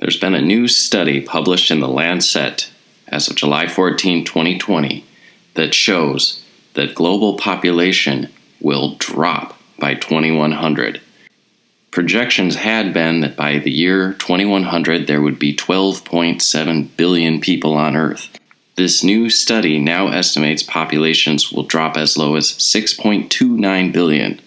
There's been a new study published in The Lancet as of July 14, 2020, that shows that global population will drop by 2100. Projections had been that by the year 2100 there would be 12.7 billion people on Earth. This new study now estimates populations will drop as low as 6.29 billion,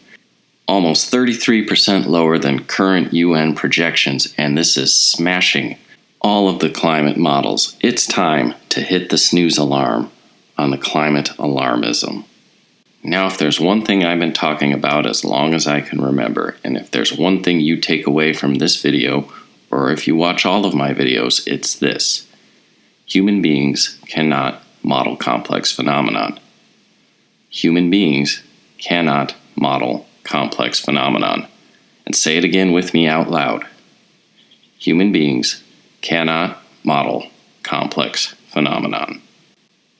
almost 33% lower than current UN projections, and this is smashing all of the climate models. It's time to hit the snooze alarm on the climate alarmism. Now, if there's one thing I've been talking about as long as I can remember, and if there's one thing you take away from this video, or if you watch all of my videos, it's this: human beings cannot model complex phenomenon. Human beings cannot model complex phenomenon. And say it again with me out loud. Human beings cannot model complex phenomenon.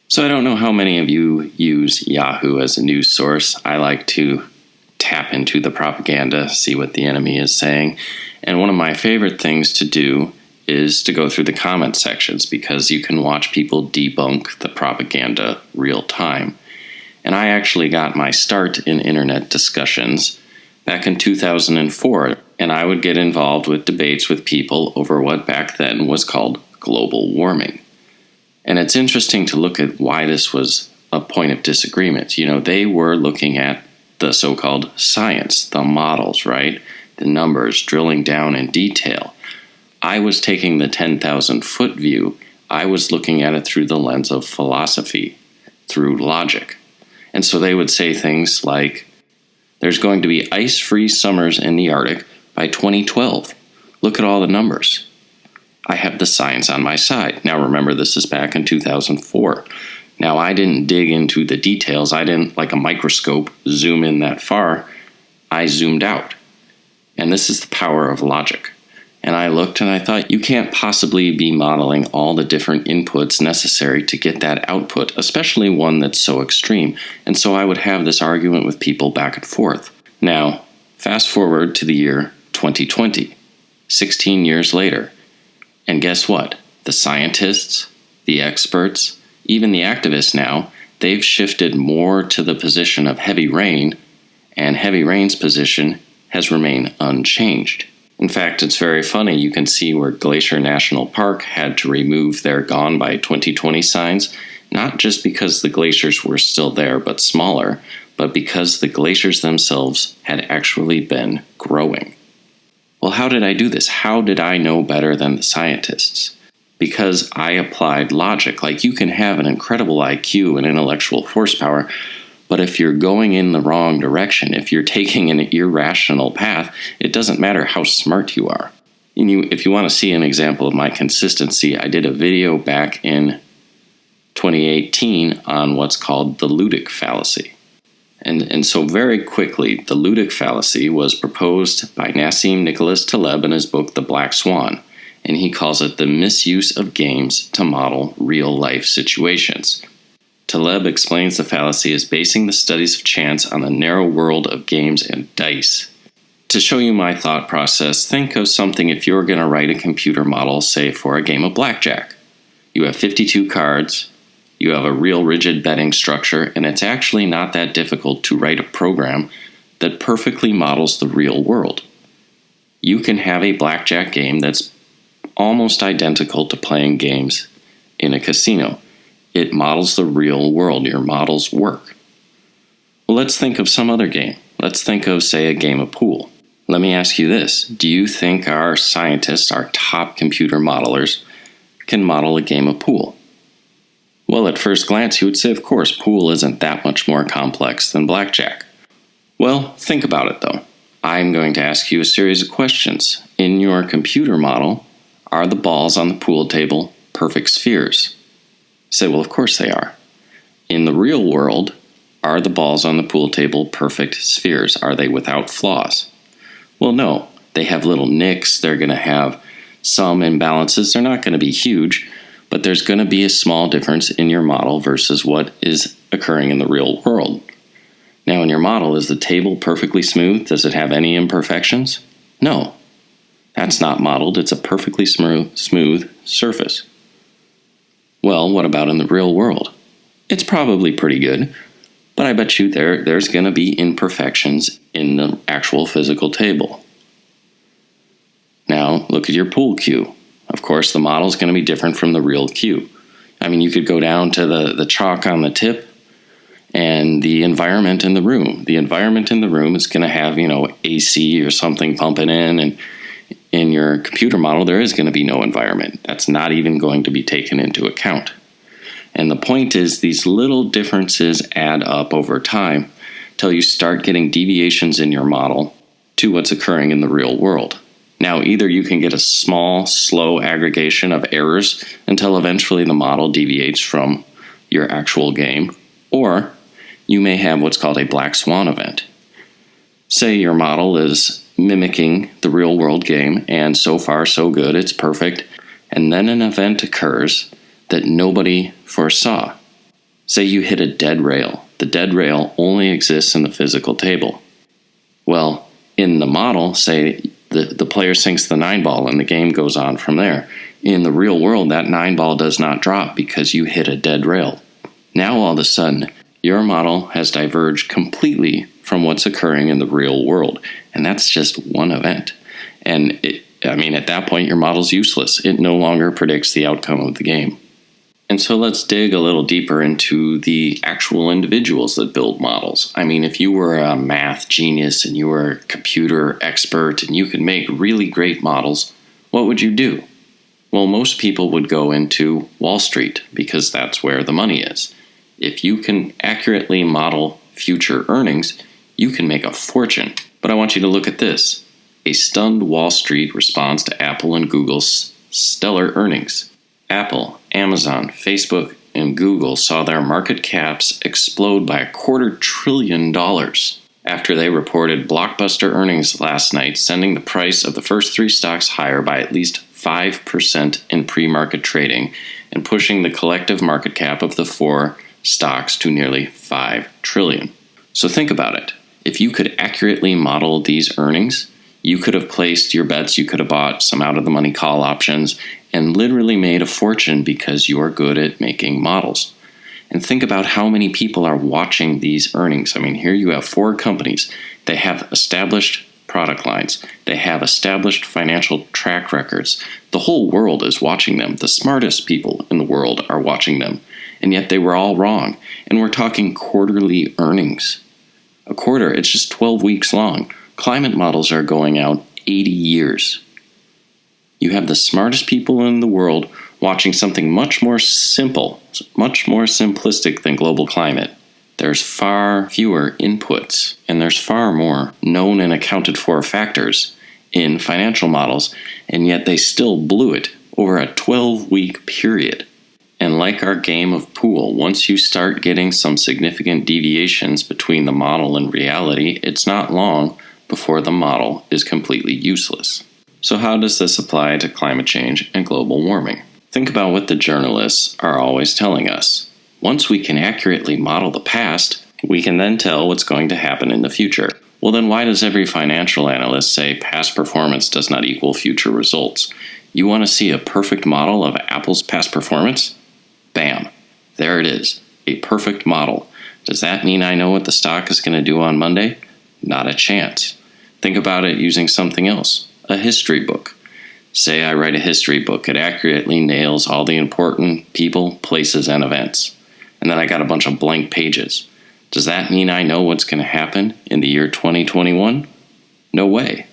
So I don't know how many of you use Yahoo as a news source. I like to tap into the propaganda, see what the enemy is saying. And one of my favorite things to do is to go through the comment sections, because you can watch people debunk the propaganda real time. And I actually got my start in internet discussions back in 2004, and I would get involved with debates with people over what back then was called global warming. And it's interesting to look at why this was a point of disagreement. You know, they were looking at the so-called science, the models, right? The numbers, drilling down in detail. I was taking the 10,000-foot view. I was looking at it through the lens of philosophy, through logic. And so they would say things like, there's going to be ice-free summers in the Arctic by 2012. Look at all the numbers. I have the science on my side. Now remember, this is back in 2004. Now I didn't dig into the details. I didn't, like a microscope, zoom in that far. I zoomed out. And this is the power of logic. And I looked and I thought, you can't possibly be modeling all the different inputs necessary to get that output, especially one that's so extreme. And so I would have this argument with people back and forth. Now, fast forward to the year 2020, 16 years later. And guess what? The scientists, the experts, even the activists now, they've shifted more to the position of heavy rain, and heavy rain's position has remained unchanged. In fact, it's very funny. You can see where Glacier National Park had to remove their Gone by 2020 signs, not just because the glaciers were still there but smaller, but because the glaciers themselves had actually been growing. Well, how did I do this? How did I know better than the scientists? Because I applied logic. Like, you can have an incredible IQ and intellectual horsepower, but if you're going in the wrong direction, if you're taking an irrational path, it doesn't matter how smart you are. And if you want to see an example of my consistency, I did a video back in 2018 on what's called the ludic fallacy. And so very quickly, the ludic fallacy was proposed by Nassim Nicholas Taleb in his book The Black Swan, and he calls it the misuse of games to model real-life situations. Taleb explains the fallacy as basing the studies of chance on the narrow world of games and dice. To show you my thought process, think of something if you're going to write a computer model, say for a game of blackjack. You have 52 cards, you have a real rigid betting structure, and it's actually not that difficult to write a program that perfectly models the real world. You can have a blackjack game that's almost identical to playing games in a casino. It models the real world. Your models work. Well, let's think of some other game. Let's think of, say, a game of pool. Let me ask you this. Do you think our scientists, our top computer modelers, can model a game of pool? Well, at first glance, you would say, of course, pool isn't that much more complex than blackjack. Well, think about it, though. I'm going to ask you a series of questions. In your computer model, are the balls on the pool table perfect spheres? You say, well, of course they are. In the real world, are the balls on the pool table perfect spheres? Are they without flaws? Well, no. They have little nicks. They're going to have some imbalances. They're not going to be huge, but there's going to be a small difference in your model versus what is occurring in the real world. Now, in your model, is the table perfectly smooth? Does it have any imperfections? No. That's not modeled, it's a perfectly smooth surface. Well, what about in the real world? It's probably pretty good, but I bet you there's going to be imperfections in the actual physical table. Now, look at your pool cue. Of course, the model is going to be different from the real cue. I mean, you could go down to the chalk on the tip and the environment in the room. The environment in the room is going to have, AC or something pumping in, and in your computer model, there is going to be no environment. That's not even going to be taken into account. And the point is, these little differences add up over time till you start getting deviations in your model to what's occurring in the real world. Now, either you can get a small, slow aggregation of errors until eventually the model deviates from your actual game, or you may have what's called a black swan event. Say your model is mimicking the real world game, and so far so good, it's perfect, and then an event occurs that nobody foresaw. Say you hit a dead rail. The dead rail only exists in the physical table. Well, in the model, say the player sinks the 9-ball and the game goes on from there. In the real world, that 9-ball does not drop because you hit a dead rail. Now all of a sudden, your model has diverged completely from what's occurring in the real world. And that's just one event. And at that point, your model's useless. It no longer predicts the outcome of the game. And so let's dig a little deeper into the actual individuals that build models. I mean, if you were a math genius and you were a computer expert and you could make really great models, what would you do? Well, most people would go into Wall Street because that's where the money is. If you can accurately model future earnings, you can make a fortune. But I want you to look at this. A stunned Wall Street responds to Apple and Google's stellar earnings. Apple, Amazon, Facebook, and Google saw their market caps explode by $250 billion after they reported blockbuster earnings last night, sending the price of the first three stocks higher by at least 5% in pre-market trading and pushing the collective market cap of the four stocks to nearly $5 trillion. So think about it. If you could accurately model these earnings, you could have placed your bets, you could have bought some out-of-the-money call options, and literally made a fortune because you are good at making models. And think about how many people are watching these earnings. I mean, here you have four companies. They have established product lines. They have established financial track records. The whole world is watching them. The smartest people in the world are watching them. And yet they were all wrong. And we're talking quarterly earnings. A quarter, it's just 12 weeks long. Climate models are going out 80 years. You have the smartest people in the world watching something much more simple, much more simplistic than global climate. There's far fewer inputs, and there's far more known and accounted for factors in financial models, and yet they still blew it over a 12-week period. And like our game of pool, once you start getting some significant deviations between the model and reality, it's not long before the model is completely useless. So how does this apply to climate change and global warming? Think about what the journalists are always telling us. Once we can accurately model the past, we can then tell what's going to happen in the future. Well, then why does every financial analyst say past performance does not equal future results? You want to see a perfect model of Apple's past performance? Bam. There it is. A perfect model. Does that mean I know what the stock is going to do on Monday? Not a chance. Think about it using something else. A history book. Say I write a history book. It accurately nails all the important people, places, and events. And then I got a bunch of blank pages. Does that mean I know what's going to happen in the year 2021? No way.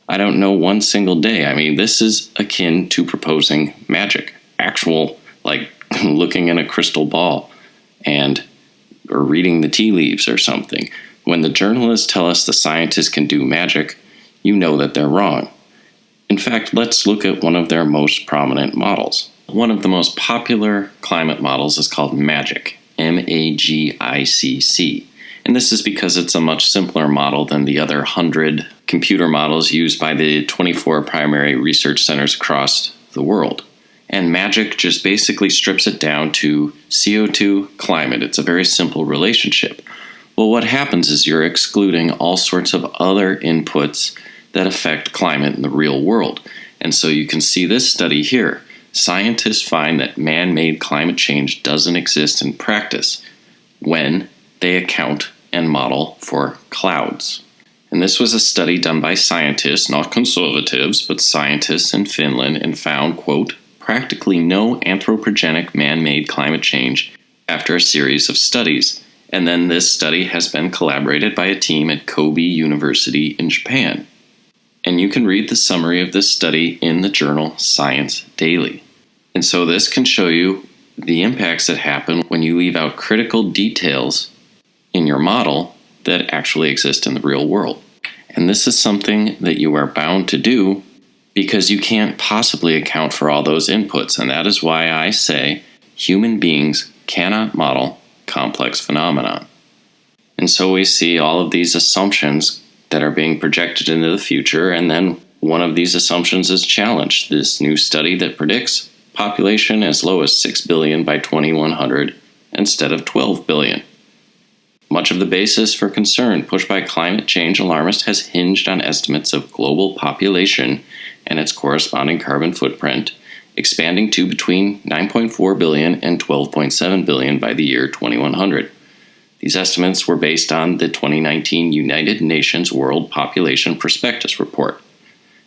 I don't know one single day. I mean, this is akin to proposing magic. Actual, like looking in a crystal ball or reading the tea leaves or something. When the journalists tell us the scientists can do magic, you know that they're wrong. In fact, let's look at one of their most prominent models. One of the most popular climate models is called MAGIC, M-A-G-I-C-C. And this is because it's a much simpler model than the other 100 computer models used by the 24 primary research centers across the world. And MAGIC just basically strips it down to CO2, climate. It's a very simple relationship. Well, what happens is you're excluding all sorts of other inputs that affect climate in the real world. And so you can see this study here. Scientists find that man-made climate change doesn't exist in practice when they account and model for clouds. And this was a study done by scientists, not conservatives, but scientists in Finland, and found, quote, practically no anthropogenic man-made climate change after a series of studies. And then this study has been collaborated by a team at Kobe University in Japan. And you can read the summary of this study in the journal Science Daily. And so this can show you the impacts that happen when you leave out critical details in your model that actually exist in the real world. And this is something that you are bound to do because you can't possibly account for all those inputs. And that is why I say human beings cannot model complex phenomena. And so we see all of these assumptions that are being projected into the future, and then one of these assumptions is challenged. This new study that predicts population as low as 6 billion by 2100 instead of 12 billion. Much of the basis for concern pushed by climate change alarmists has hinged on estimates of global population and its corresponding carbon footprint, expanding to between 9.4 billion and 12.7 billion by the year 2100. These estimates were based on the 2019 United Nations World Population Prospectus report.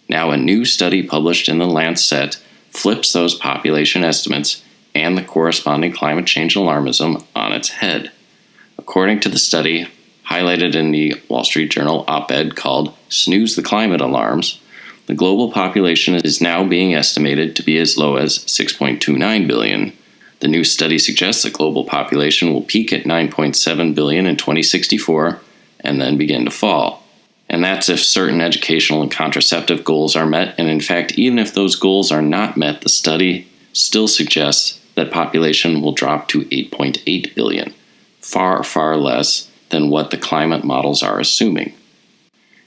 Now, a new study published in The Lancet flips those population estimates and the corresponding climate change alarmism on its head. According to the study, highlighted in the Wall Street Journal op-ed called Snooze The Climate Alarms, the global population is now being estimated to be as low as 6.29 billion. The new study suggests the global population will peak at 9.7 billion in 2064 and then begin to fall. And that's if certain educational and contraceptive goals are met, and in fact, even if those goals are not met, the study still suggests that population will drop to 8.8 billion, far, far less than what the climate models are assuming.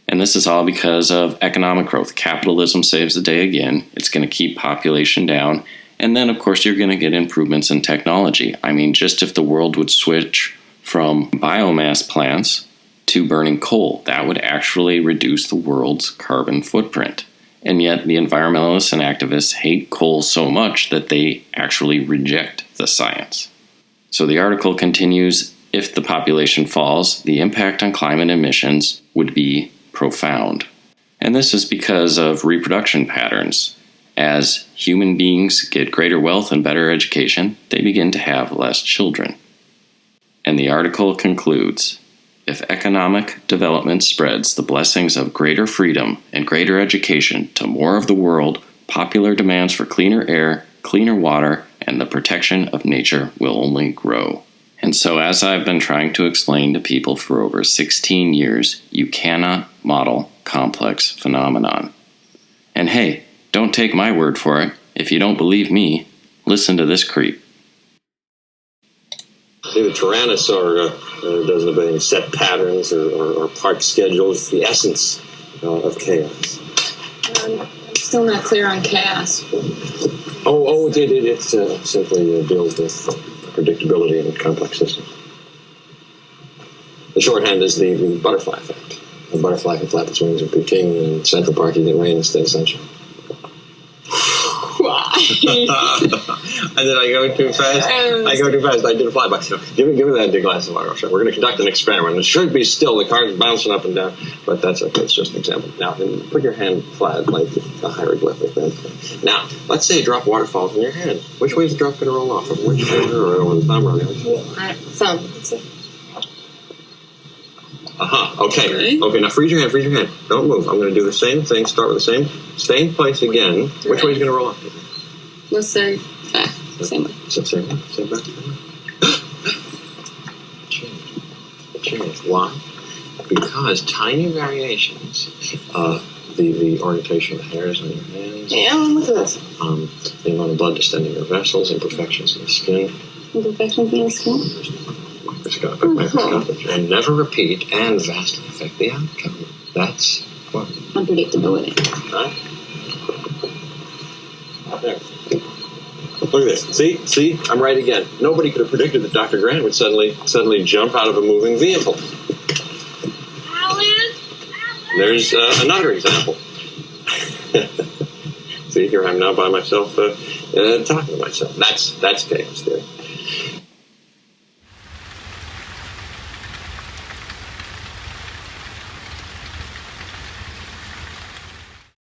And this is all because of economic growth. Capitalism saves the day again. It's going to keep population down. And then, of course, you're going to get improvements in technology. I mean, just if the world would switch from biomass plants to burning coal, that would actually reduce the world's carbon footprint. And yet the environmentalists and activists hate coal so much that they actually reject the science. So the article continues, if the population falls, the impact on climate emissions would be profound. And this is because of reproduction patterns. As human beings get greater wealth and better education, they begin to have less children. And the article concludes, if economic development spreads the blessings of greater freedom and greater education to more of the world, popular demands for cleaner air, cleaner water, and the protection of nature will only grow. And so, as I've been trying to explain to people for over 16 years, you cannot model complex phenomenon. And hey, don't take my word for it. If you don't believe me, listen to this creep. The Tyrannosaur doesn't obey any set patterns or park schedules. It's the essence of chaos. I'm still not clear on chaos. It simply deals with predictability in complex systems. The shorthand is the butterfly effect. The butterfly can flap its wings in Peking, and in Central Park you get rain instead of sunshine. Why? Did I go too fast? I did a flyby. So give me that glass of water. We're going to conduct an experiment. It should be still. The car's bouncing up and down, but that's okay. It's just an example. Now, put your hand flat like a hieroglyphic. Now, let's say a drop of water falls in your hand. Which way is the drop going to roll off? Of which finger or over the thumb or the other? Thumb. Okay. Okay, now freeze your hand. Don't move. I'm going to do the same thing. Start with the same place again. Which way is it going to roll off? Let's say back. Same way. Same back. Change. Why? Because tiny variations, the orientation of the hairs on your hands. Yeah, look at this. The amount of blood descending your vessels, imperfections in the skin. Imperfections in the skin? Microscopic, and never repeat and vastly affect the outcome. That's what? Unpredictability. Right? There. Look at this. See? I'm right again. Nobody could have predicted that Dr. Grant would suddenly jump out of a moving vehicle. Alan! There's another example. See, here I'm now by myself talking to myself. That's chaos theory.